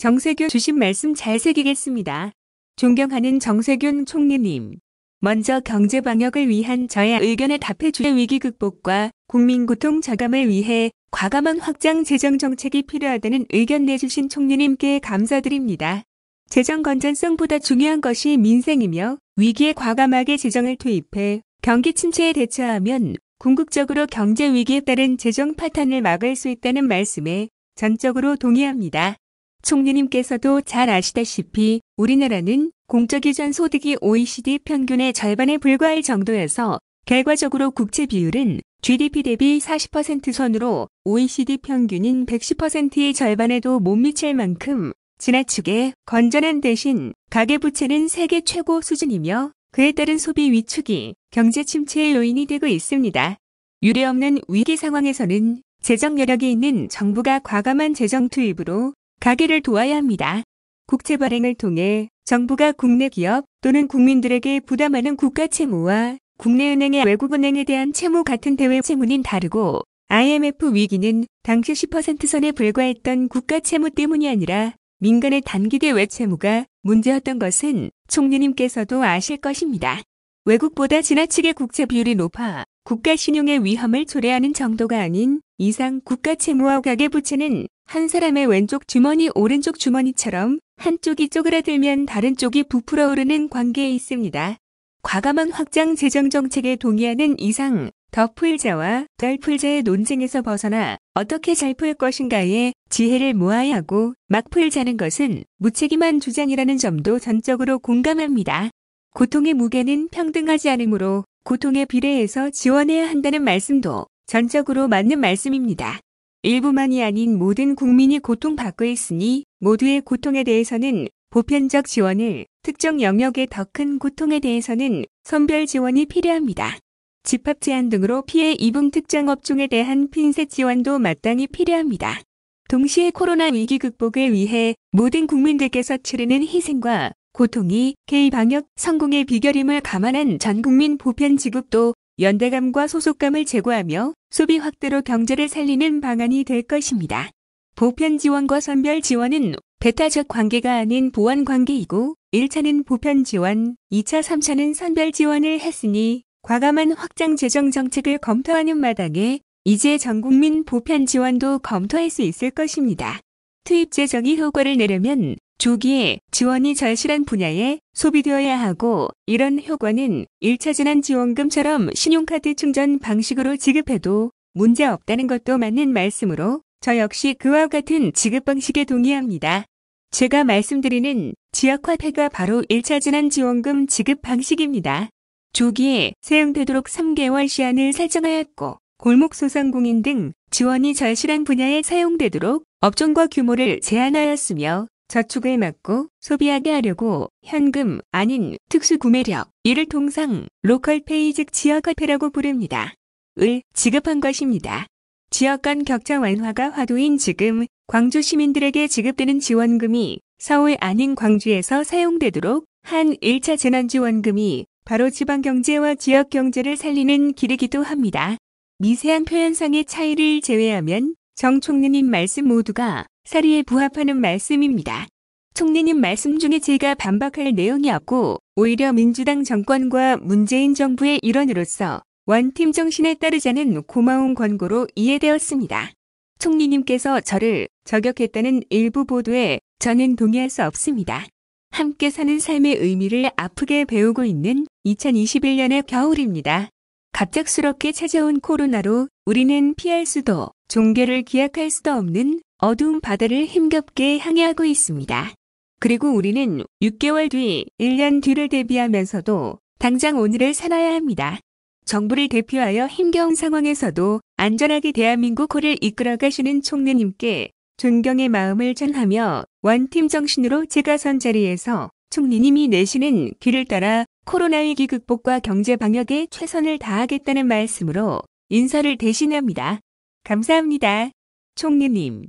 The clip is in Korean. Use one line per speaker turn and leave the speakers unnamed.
정세균 주신 말씀 잘 새기겠습니다. 존경하는 정세균 총리님. 먼저 경제 방역을 위한 저의 의견에 답해 주의 위기 극복과 국민 고통 저감을 위해 과감한 확장 재정 정책이 필요하다는 의견 내주신 총리님께 감사드립니다. 재정 건전성보다 중요한 것이 민생이며 위기에 과감하게 재정을 투입해 경기 침체에 대처하면 궁극적으로 경제 위기에 따른 재정 파탄을 막을 수 있다는 말씀에 전적으로 동의합니다. 총리님께서도 잘 아시다시피 우리나라는 공적이전 소득이 OECD 평균의 절반에 불과할 정도여서 결과적으로 국채 비율은 GDP 대비 40% 선으로 OECD 평균인 110%의 절반에도 못 미칠 만큼 지나치게 건전한 대신 가계부채는 세계 최고 수준이며 그에 따른 소비 위축이 경제 침체의 요인이 되고 있습니다. 유례없는 위기 상황에서는 재정 여력이 있는 정부가 과감한 재정 투입으로 가계를 도와야 합니다. 국채 발행을 통해 정부가 국내 기업 또는 국민들에게 부담하는 국가 채무와 국내은행의 외국은행에 대한 채무 같은 대외 채무는 다르고 IMF 위기는 당시 10% 선에 불과했던 국가 채무 때문이 아니라 민간의 단기 대외 채무가 문제였던 것은 총리님께서도 아실 것입니다. 외국보다 지나치게 국채 비율이 높아 국가 신용의 위험을 초래하는 정도가 아닌 이상 국가 채무와 가계부채는 한 사람의 왼쪽 주머니 오른쪽 주머니처럼 한쪽이 쪼그라들면 다른 쪽이 부풀어 오르는 관계에 있습니다. 과감한 확장 재정 정책에 동의하는 이상 더 풀자와 덜 풀자의 논쟁에서 벗어나 어떻게 잘 풀 것인가에 지혜를 모아야 하고 막 풀자는 것은 무책임한 주장이라는 점도 전적으로 공감합니다. 고통의 무게는 평등하지 않으므로 고통에 비례해서 지원해야 한다는 말씀도 전적으로 맞는 말씀입니다. 일부만이 아닌 모든 국민이 고통받고 있으니 모두의 고통에 대해서는 보편적 지원을, 특정 영역의 더 큰 고통에 대해서는 선별 지원이 필요합니다. 집합 제한 등으로 피해 입은 특정 업종에 대한 핀셋 지원도 마땅히 필요합니다. 동시에 코로나 위기 극복을 위해 모든 국민들께서 치르는 희생과 고통이 K-방역 성공의 비결임을 감안한 전국민 보편 지급도 연대감과 소속감을 제고하며 소비 확대로 경제를 살리는 방안이 될 것입니다. 보편 지원과 선별 지원은 배타적 관계가 아닌 보완 관계이고 1차는 보편 지원, 2차, 3차는 선별 지원을 했으니 과감한 확장 재정 정책을 검토하는 마당에 이제 전국민 보편 지원도 검토할 수 있을 것입니다. 투입 재정이 효과를 내려면 조기에 지원이 절실한 분야에 소비되어야 하고 이런 효과는 1차 재난지원금처럼 신용카드 충전 방식으로 지급해도 문제없다는 것도 맞는 말씀으로 저 역시 그와 같은 지급 방식에 동의합니다. 제가 말씀드리는 지역화폐가 바로 1차 재난지원금 지급 방식입니다. 조기에 사용되도록 3개월 시한을 설정하였고 골목소상공인 등 지원이 절실한 분야에 사용되도록 업종과 규모를 제한하였으며 저축을 막고 소비하게 하려고 현금 아닌 특수구매력, 이를 통상 로컬페이 즉 지역화폐라고 부릅니다. 을 지급한 것입니다. 지역 간 격차 완화가 화두인 지금 광주 시민들에게 지급되는 지원금이 서울 아닌 광주에서 사용되도록 한 1차 재난지원금이 바로 지방경제와 지역경제를 살리는 길이기도 합니다. 미세한 표현상의 차이를 제외하면 정 총리님 말씀 모두가 사리에 부합하는 말씀입니다. 총리님 말씀 중에 제가 반박할 내용이 없고 오히려 민주당 정권과 문재인 정부의 일원으로서 원팀 정신에 따르자는 고마운 권고로 이해되었습니다. 총리님께서 저를 저격했다는 일부 보도에 저는 동의할 수 없습니다. 함께 사는 삶의 의미를 아프게 배우고 있는 2021년의 겨울입니다. 갑작스럽게 찾아온 코로나로 우리는 피할 수도 종결을 기약할 수도 없는 어두운 바다를 힘겹게 항해하고 있습니다. 그리고 우리는 6개월 뒤, 1년 뒤를 대비하면서도 당장 오늘을 살아야 합니다. 정부를 대표하여 힘겨운 상황에서도 안전하게 대한민국을 이끌어 가시는 총리님께 존경의 마음을 전하며 원팀 정신으로 제가 선 자리에서 총리님이 내시는 길을 따라 코로나 위기 극복과 경제 방역에 최선을 다하겠다는 말씀으로 인사를 대신합니다. 감사합니다. 총리님.